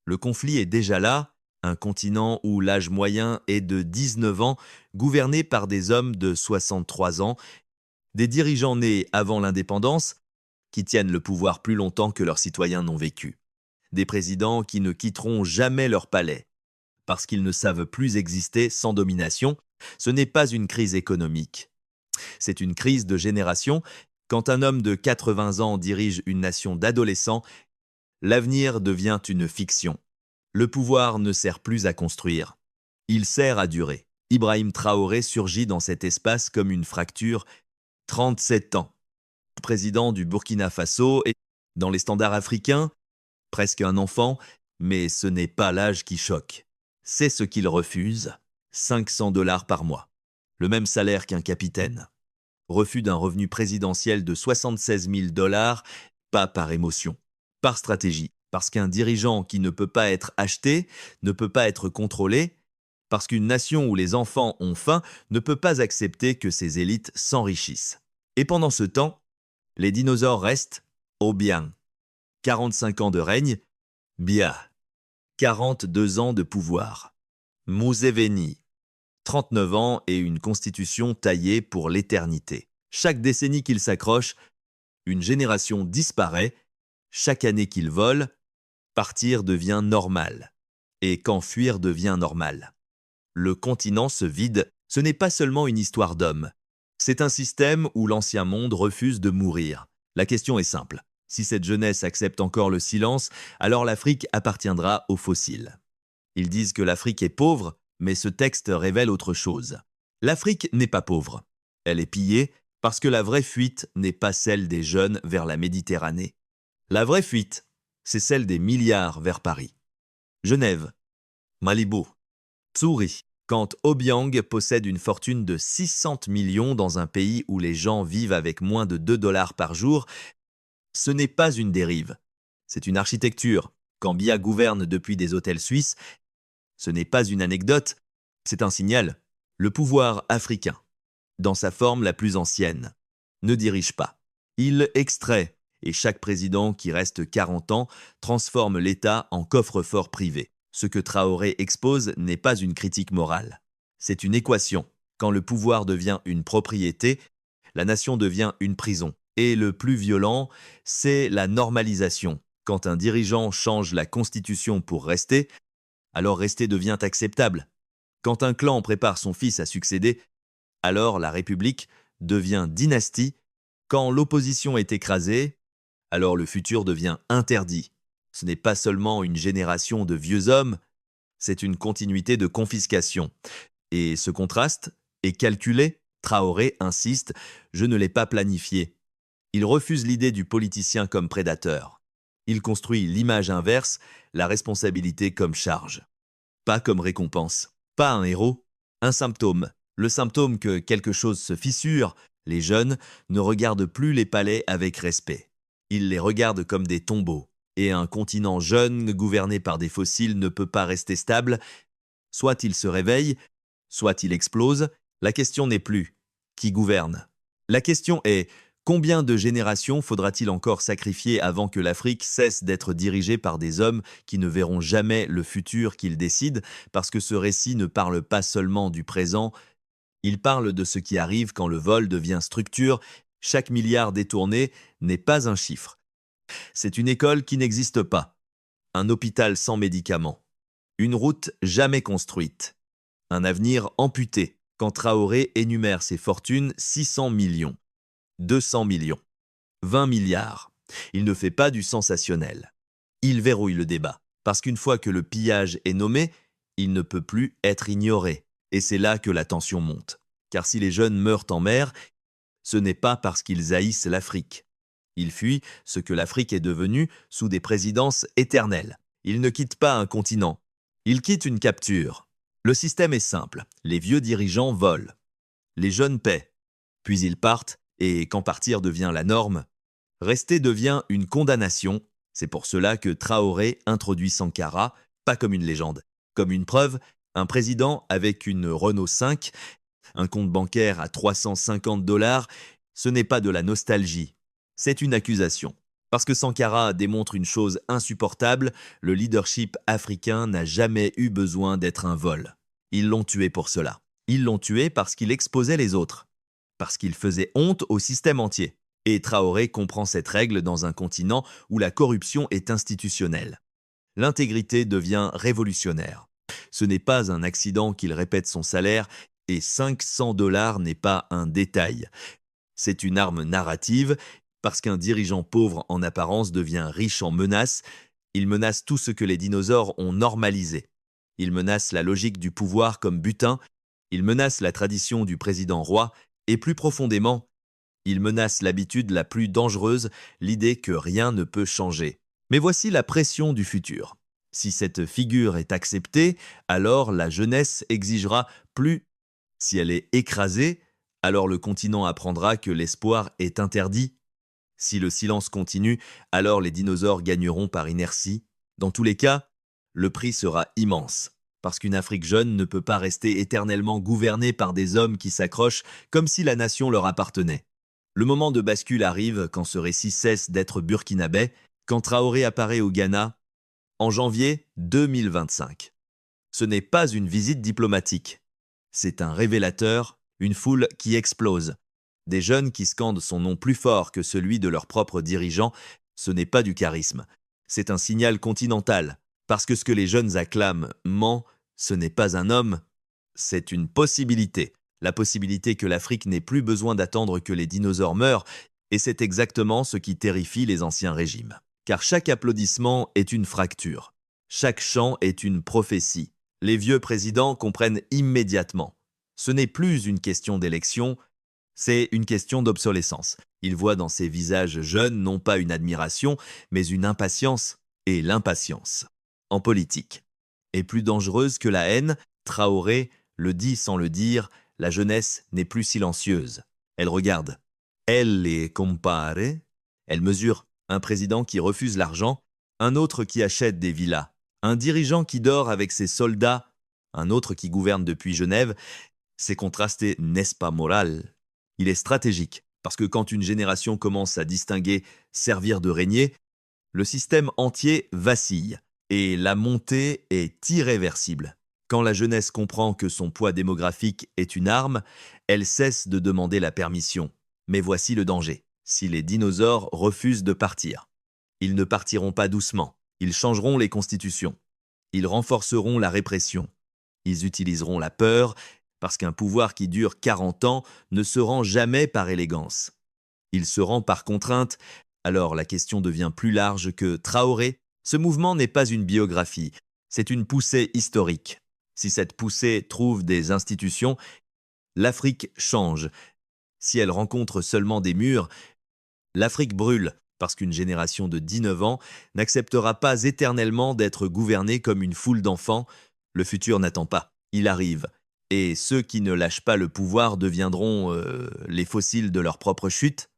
Le conflit est déjà là, un continent où l'âge moyen est de 19 ans, gouverné par des hommes de 63 ans, des dirigeants nés avant l'indépendance, qui tiennent le pouvoir plus longtemps que leurs citoyens n'ont vécu. Des présidents qui ne quitteront jamais leur palais, parce qu'ils ne savent plus exister sans domination. Ce n'est pas une crise économique, c'est une crise de génération. Quand un homme de 80 ans dirige une nation d'adolescents, l'avenir devient une fiction. Le pouvoir ne sert plus à construire, il sert à durer. Ibrahim Traoré surgit dans cet espace comme une fracture. 37 ans, président du Burkina Faso, et dans les standards africains, presque un enfant, mais ce n'est pas l'âge qui choque. C'est ce qu'il refuse, 500 $ par mois. Le même salaire qu'un capitaine. Refus d'un revenu présidentiel de 76 000 $, pas par émotion, par stratégie. Parce qu'un dirigeant qui ne peut pas être acheté, ne peut pas être contrôlé, parce qu'une nation où les enfants ont faim ne peut pas accepter que ses élites s'enrichissent. Et pendant ce temps, les dinosaures restent au bien. 45 ans de règne, bien. 42 ans de pouvoir. Museveni, 39 ans et une constitution taillée pour l'éternité. Chaque décennie qu'il s'accroche, une génération disparaît. Chaque année qu'il vole, partir devient normal. Et qu'enfuir devient normal. Le continent se vide. Ce n'est pas seulement une histoire d'hommes. C'est un système où l'ancien monde refuse de mourir. La question est simple. Si cette jeunesse accepte encore le silence, alors l'Afrique appartiendra aux fossiles. Ils disent que l'Afrique est pauvre, mais ce texte révèle autre chose. L'Afrique n'est pas pauvre. Elle est pillée parce que la vraie fuite n'est pas celle des jeunes vers la Méditerranée. La vraie fuite, c'est celle des milliards vers Paris. Genève, Malibu, Tsuri. Quand Obiang possède une fortune de 600 millions dans un pays où les gens vivent avec moins de 2 $ par jour, ce n'est pas une dérive, c'est une architecture. Quand Biya gouverne depuis des hôtels suisses, ce n'est pas une anecdote, c'est un signal. Le pouvoir africain, dans sa forme la plus ancienne, ne dirige pas. Il extrait, et chaque président qui reste 40 ans transforme l'État en coffre-fort privé. Ce que Traoré expose n'est pas une critique morale. C'est une équation. Quand le pouvoir devient une propriété, la nation devient une prison. Et le plus violent, c'est la normalisation. Quand un dirigeant change la constitution pour rester, alors rester devient acceptable. Quand un clan prépare son fils à succéder, alors la République devient dynastie. Quand l'opposition est écrasée, alors le futur devient interdit. Ce n'est pas seulement une génération de vieux hommes, c'est une continuité de confiscation. Et ce contraste est calculé. Traoré insiste, je ne l'ai pas planifié. Il refuse l'idée du politicien comme prédateur. Il construit l'image inverse, la responsabilité comme charge. Pas comme récompense, pas un héros, un symptôme. Le symptôme que quelque chose se fissure, les jeunes ne regardent plus les palais avec respect. Ils les regardent comme des tombeaux. Et un continent jeune, gouverné par des fossiles, ne peut pas rester stable. Soit il se réveille, soit il explose. La question n'est plus qui gouverne. La question est combien de générations faudra-t-il encore sacrifier avant que l'Afrique cesse d'être dirigée par des hommes qui ne verront jamais le futur qu'ils décident, parce que ce récit ne parle pas seulement du présent, il parle de ce qui arrive quand le vol devient structure. Chaque milliard détourné n'est pas un chiffre. C'est une école qui n'existe pas, un hôpital sans médicaments, une route jamais construite, un avenir amputé. Quand Traoré énumère ses fortunes, 600 millions, 200 millions, 20 milliards. Il ne fait pas du sensationnel. Il verrouille le débat, parce qu'une fois que le pillage est nommé, il ne peut plus être ignoré. Et c'est là que la tension monte. Car si les jeunes meurent en mer, ce n'est pas parce qu'ils haïssent l'Afrique. Ils fuient ce que l'Afrique est devenue sous des présidences éternelles. Ils ne quittent pas un continent. Ils quittent une capture. Le système est simple. Les vieux dirigeants volent. Les jeunes paient. Puis ils partent, et quand partir devient la norme, rester devient une condamnation. C'est pour cela que Traoré introduit Sankara, pas comme une légende. Comme une preuve, un président avec une Renault 5, un compte bancaire à 350 $, ce n'est pas de la nostalgie. C'est une accusation. Parce que Sankara démontre une chose insupportable, le leadership africain n'a jamais eu besoin d'être un vol. Ils l'ont tué pour cela. Ils l'ont tué parce qu'il exposait les autres, parce qu'il faisait honte au système entier. Et Traoré comprend cette règle dans un continent où la corruption est institutionnelle. L'intégrité devient révolutionnaire. Ce n'est pas un accident qu'il répète son salaire et 500 dollars n'est pas un détail. C'est une arme narrative parce qu'un dirigeant pauvre en apparence devient riche en menaces. Il menace tout ce que les dinosaures ont normalisé. Il menace la logique du pouvoir comme butin. Il menace la tradition du président roi et plus profondément, il menace l'habitude la plus dangereuse, l'idée que rien ne peut changer. Mais voici la pression du futur. Si cette figure est acceptée, alors la jeunesse exigera plus. Si elle est écrasée, alors le continent apprendra que l'espoir est interdit. Si le silence continue, alors les dinosaures gagneront par inertie. Dans tous les cas, le prix sera immense. Parce qu'une Afrique jeune ne peut pas rester éternellement gouvernée par des hommes qui s'accrochent comme si la nation leur appartenait. Le moment de bascule arrive quand ce récit cesse d'être burkinabé, quand Traoré apparaît au Ghana en janvier 2025. Ce n'est pas une visite diplomatique. C'est un révélateur, une foule qui explose. Des jeunes qui scandent son nom plus fort que celui de leur propre dirigeant, ce n'est pas du charisme. C'est un signal continental. Parce que ce que les jeunes acclament ment, ce n'est pas un homme, c'est une possibilité. La possibilité que l'Afrique n'ait plus besoin d'attendre que les dinosaures meurent, et c'est exactement ce qui terrifie les anciens régimes. Car chaque applaudissement est une fracture. Chaque chant est une prophétie. Les vieux présidents comprennent immédiatement. Ce n'est plus une question d'élection, c'est une question d'obsolescence. Ils voient dans ces visages jeunes non pas une admiration, mais une impatience, et l'impatience, en politique, est plus dangereuse que la haine. Traoré le dit sans le dire, la jeunesse n'est plus silencieuse. Elle regarde. Elle les compare. Elle mesure un président qui refuse l'argent, un autre qui achète des villas, un dirigeant qui dort avec ses soldats, un autre qui gouverne depuis Genève. C'est contrasté, n'est-ce pas moral? Il est stratégique, parce que quand une génération commence à distinguer servir de régner, le système entier vacille, et la montée est irréversible. Quand la jeunesse comprend que son poids démographique est une arme, elle cesse de demander la permission. Mais voici le danger. Si les dinosaures refusent de partir, ils ne partiront pas doucement. Ils changeront les constitutions. Ils renforceront la répression. Ils utiliseront la peur, parce qu'un pouvoir qui dure 40 ans ne se rend jamais par élégance. Il se rend par contrainte. Alors la question devient plus large que Traoré. Ce mouvement n'est pas une biographie, c'est une poussée historique. Si cette poussée trouve des institutions, l'Afrique change. Si elle rencontre seulement des murs, l'Afrique brûle, parce qu'une génération de 19 ans n'acceptera pas éternellement d'être gouvernée comme une foule d'enfants. Le futur n'attend pas, il arrive. Et ceux qui ne lâchent pas le pouvoir deviendront les fossiles de leur propre chute.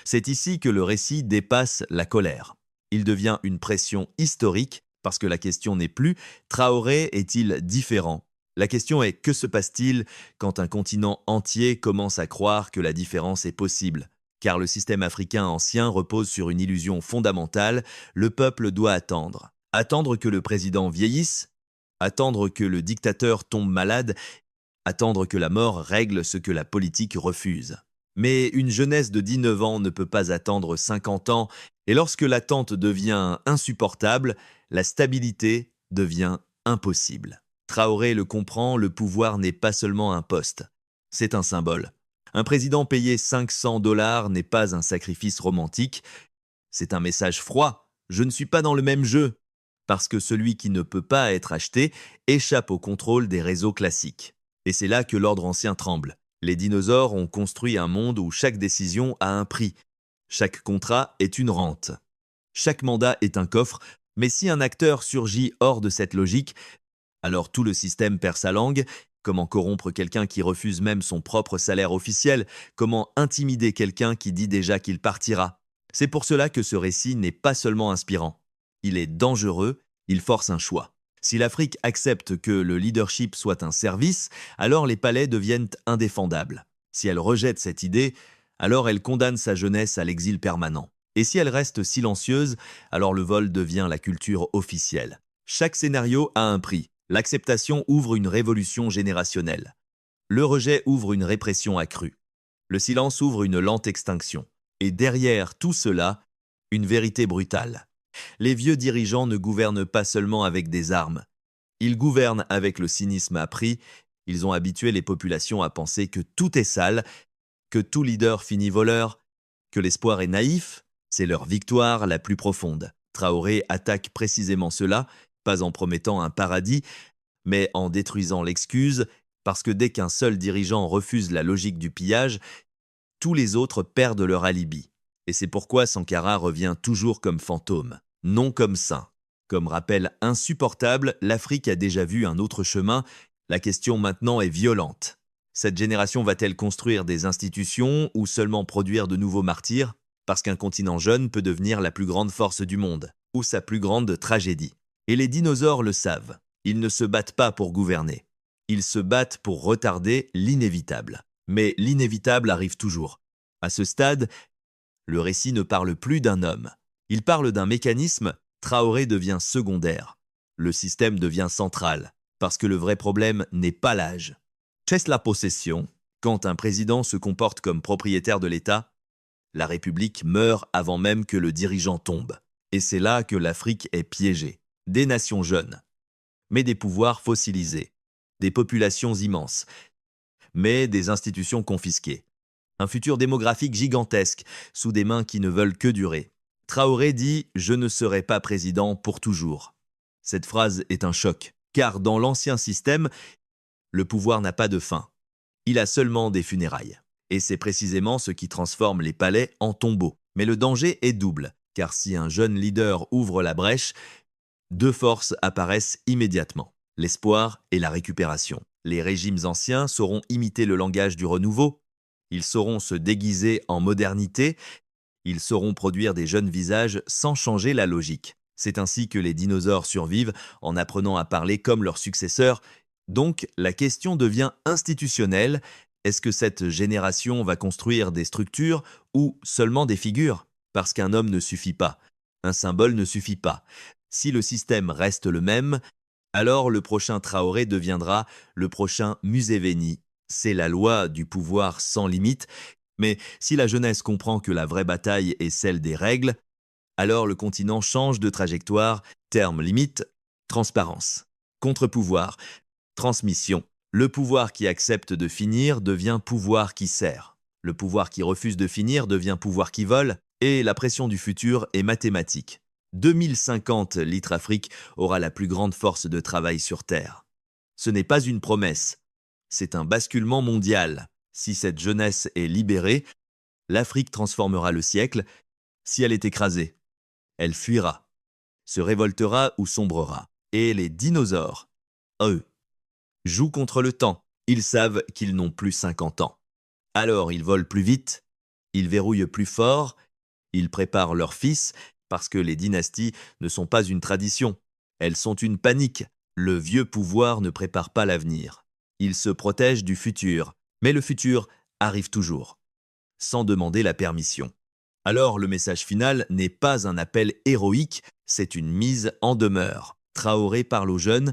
C'est ici que le récit dépasse la colère. Il devient une pression historique, parce que la question n'est plus « Traoré est-il différent ?» La question est « Que se passe-t-il quand un continent entier commence à croire que la différence est possible ?» Car le système africain ancien repose sur une illusion fondamentale, le peuple doit attendre. Attendre que le président vieillisse, attendre que le dictateur tombe malade, attendre que la mort règle ce que la politique refuse. Mais une jeunesse de 19 ans ne peut pas attendre 50 ans, et lorsque l'attente devient insupportable, la stabilité devient impossible. Traoré le comprend, le pouvoir n'est pas seulement un poste, c'est un symbole. Un président payé 500 dollars n'est pas un sacrifice romantique, c'est un message froid, je ne suis pas dans le même jeu, parce que celui qui ne peut pas être acheté échappe au contrôle des réseaux classiques. Et c'est là que l'ordre ancien tremble. Les dinosaures ont construit un monde où chaque décision a un prix. Chaque contrat est une rente. Chaque mandat est un coffre, mais si un acteur surgit hors de cette logique, alors tout le système perd sa langue. Comment corrompre quelqu'un qui refuse même son propre salaire officiel? Comment intimider quelqu'un qui dit déjà qu'il partira? C'est pour cela que ce récit n'est pas seulement inspirant. Il est dangereux, il force un choix. Si l'Afrique accepte que le leadership soit un service, alors les palais deviennent indéfendables. Si elle rejette cette idée, alors elle condamne sa jeunesse à l'exil permanent. Et si elle reste silencieuse, alors le vol devient la culture officielle. Chaque scénario a un prix. L'acceptation ouvre une révolution générationnelle. Le rejet ouvre une répression accrue. Le silence ouvre une lente extinction. Et derrière tout cela, une vérité brutale. Les vieux dirigeants ne gouvernent pas seulement avec des armes. Ils gouvernent avec le cynisme appris. Ils ont habitué les populations à penser que tout est sale, que tout leader finit voleur, que l'espoir est naïf. C'est leur victoire la plus profonde. Traoré attaque précisément cela, pas en promettant un paradis, mais en détruisant l'excuse, parce que dès qu'un seul dirigeant refuse la logique du pillage, tous les autres perdent leur alibi. Et c'est pourquoi Sankara revient toujours comme fantôme, non comme saint. Comme rappel insupportable, l'Afrique a déjà vu un autre chemin. La question maintenant est violente. Cette génération va-t-elle construire des institutions ou seulement produire de nouveaux martyrs? Parce qu'un continent jeune peut devenir la plus grande force du monde, ou sa plus grande tragédie. Et les dinosaures le savent. Ils ne se battent pas pour gouverner. Ils se battent pour retarder l'inévitable. Mais l'inévitable arrive toujours. À ce stade, le récit ne parle plus d'un homme. Il parle d'un mécanisme. Traoré devient secondaire. Le système devient central, parce que le vrai problème n'est pas l'âge. Cesse la possession. Quand un président se comporte comme propriétaire de l'État, la République meurt avant même que le dirigeant tombe. Et c'est là que l'Afrique est piégée. Des nations jeunes, mais des pouvoirs fossilisés. Des populations immenses, mais des institutions confisquées. Un futur démographique gigantesque, sous des mains qui ne veulent que durer. Traoré dit « Je ne serai pas président pour toujours ». Cette phrase est un choc, car dans l'ancien système, le pouvoir n'a pas de fin. Il a seulement des funérailles. Et c'est précisément ce qui transforme les palais en tombeaux. Mais le danger est double, car si un jeune leader ouvre la brèche, deux forces apparaissent immédiatement, l'espoir et la récupération. Les régimes anciens sauront imiter le langage du renouveau, ils sauront se déguiser en modernité, ils sauront produire des jeunes visages sans changer la logique. C'est ainsi que les dinosaures survivent en apprenant à parler comme leurs successeurs. Donc la question devient institutionnelle. Est-ce que cette génération va construire des structures ou seulement des figures? Parce qu'un homme ne suffit pas, un symbole ne suffit pas. Si le système reste le même, alors le prochain Traoré deviendra le prochain Museveni. C'est la loi du pouvoir sans limite. Mais si la jeunesse comprend que la vraie bataille est celle des règles, alors le continent change de trajectoire. Terme limite, transparence. Contre-pouvoir, transmission. Le pouvoir qui accepte de finir devient pouvoir qui sert. Le pouvoir qui refuse de finir devient pouvoir qui vole. Et la pression du futur est mathématique. 2050, l'Afrique aura la plus grande force de travail sur Terre. Ce n'est pas une promesse, c'est un basculement mondial. Si cette jeunesse est libérée, l'Afrique transformera le siècle. Si elle est écrasée, elle fuira, se révoltera ou sombrera. Et les dinosaures, eux, jouent contre le temps. Ils savent qu'ils n'ont plus 50 ans. Alors ils volent plus vite, ils verrouillent plus fort, ils préparent leurs fils, parce que les dynasties ne sont pas une tradition. Elles sont une panique. Le vieux pouvoir ne prépare pas l'avenir. Il se protège du futur. Mais le futur arrive toujours, sans demander la permission. Alors le message final n'est pas un appel héroïque, c'est une mise en demeure. Traoré parle aux jeunes,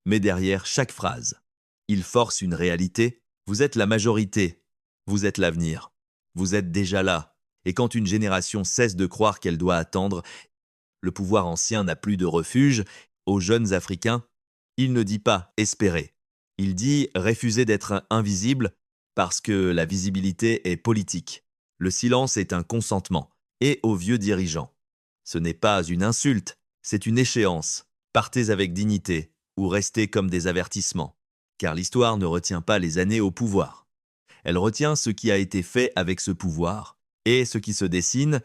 mais derrière chaque phrase, il force une réalité. Vous êtes la majorité, vous êtes l'avenir, vous êtes déjà là. Et quand une génération cesse de croire qu'elle doit attendre, le pouvoir ancien n'a plus de refuge. Aux jeunes Africains, il ne dit pas espérer. Il dit refuser d'être invisible parce que la visibilité est politique. Le silence est un consentement. Et aux vieux dirigeants, ce n'est pas une insulte, c'est une échéance. Partez avec dignité ou restez comme des avertissements. Car l'histoire ne retient pas les années au pouvoir. Elle retient ce qui a été fait avec ce pouvoir. Et ce qui se dessine,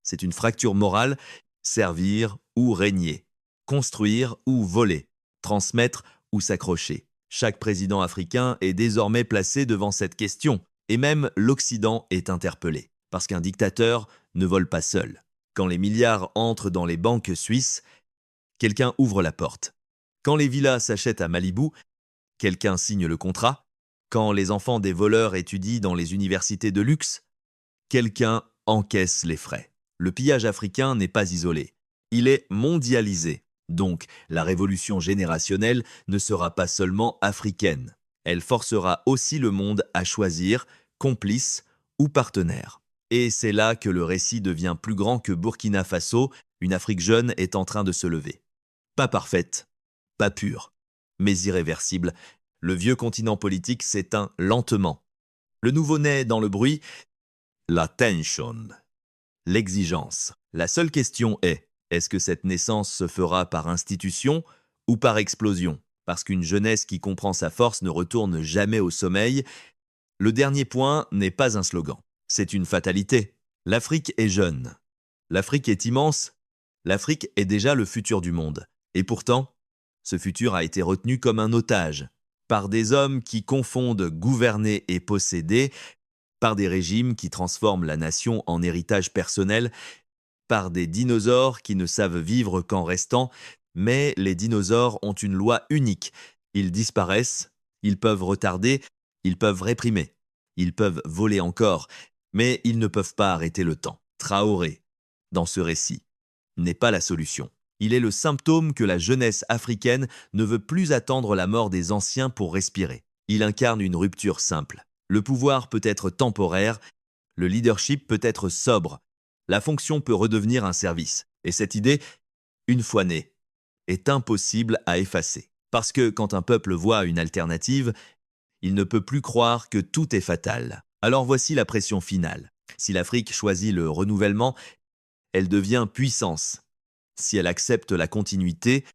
c'est une fracture morale, servir ou régner, construire ou voler, transmettre ou s'accrocher. Chaque président africain est désormais placé devant cette question, et même l'Occident est interpellé, parce qu'un dictateur ne vole pas seul. Quand les milliards entrent dans les banques suisses, quelqu'un ouvre la porte. Quand les villas s'achètent à Malibu, quelqu'un signe le contrat. Quand les enfants des voleurs étudient dans les universités de luxe, quelqu'un encaisse les frais. Le pillage africain n'est pas isolé. Il est mondialisé. Donc, la révolution générationnelle ne sera pas seulement africaine. Elle forcera aussi le monde à choisir complice ou partenaire. Et c'est là que le récit devient plus grand que Burkina Faso, une Afrique jeune est en train de se lever. Pas parfaite, pas pure, mais irréversible. Le vieux continent politique s'éteint lentement. Le nouveau naît dans le bruit, la tension, l'exigence. La seule question est-ce que cette naissance se fera par institution ou par explosion? Parce qu'une jeunesse qui comprend sa force ne retourne jamais au sommeil. Le dernier point n'est pas un slogan, c'est une fatalité. L'Afrique est jeune. L'Afrique est immense. L'Afrique est déjà le futur du monde. Et pourtant, ce futur a été retenu comme un otage, par des hommes qui confondent gouverner et posséder, par des régimes qui transforment la nation en héritage personnel, par des dinosaures qui ne savent vivre qu'en restant, mais les dinosaures ont une loi unique. Ils disparaissent, ils peuvent retarder, ils peuvent réprimer, ils peuvent voler encore, mais ils ne peuvent pas arrêter le temps. Traoré, dans ce récit, n'est pas la solution. Il est le symptôme que la jeunesse africaine ne veut plus attendre la mort des anciens pour respirer. Il incarne une rupture simple. Le pouvoir peut être temporaire, le leadership peut être sobre, la fonction peut redevenir un service. Et cette idée, une fois née, est impossible à effacer. Parce que quand un peuple voit une alternative, il ne peut plus croire que tout est fatal. Alors voici la pression finale. Si l'Afrique choisit le renouvellement, elle devient puissance. Si elle accepte la continuité,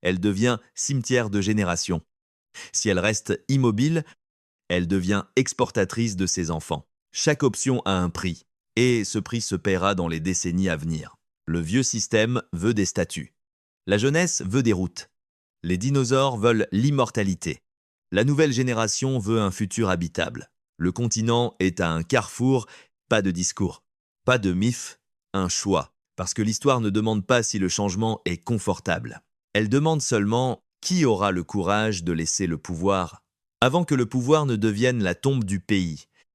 elle devient cimetière de génération. Si elle reste immobile, elle devient exportatrice de ses enfants. Chaque option a un prix, et ce prix se paiera dans les décennies à venir. Le vieux système veut des statuts. La jeunesse veut des routes. Les dinosaures veulent l'immortalité. La nouvelle génération veut un futur habitable. Le continent est à un carrefour, pas de discours, pas de MIF, un choix. Parce que l'histoire ne demande pas si le changement est confortable. Elle demande seulement qui aura le courage de laisser le pouvoir, avant que le pouvoir ne devienne la tombe du pays.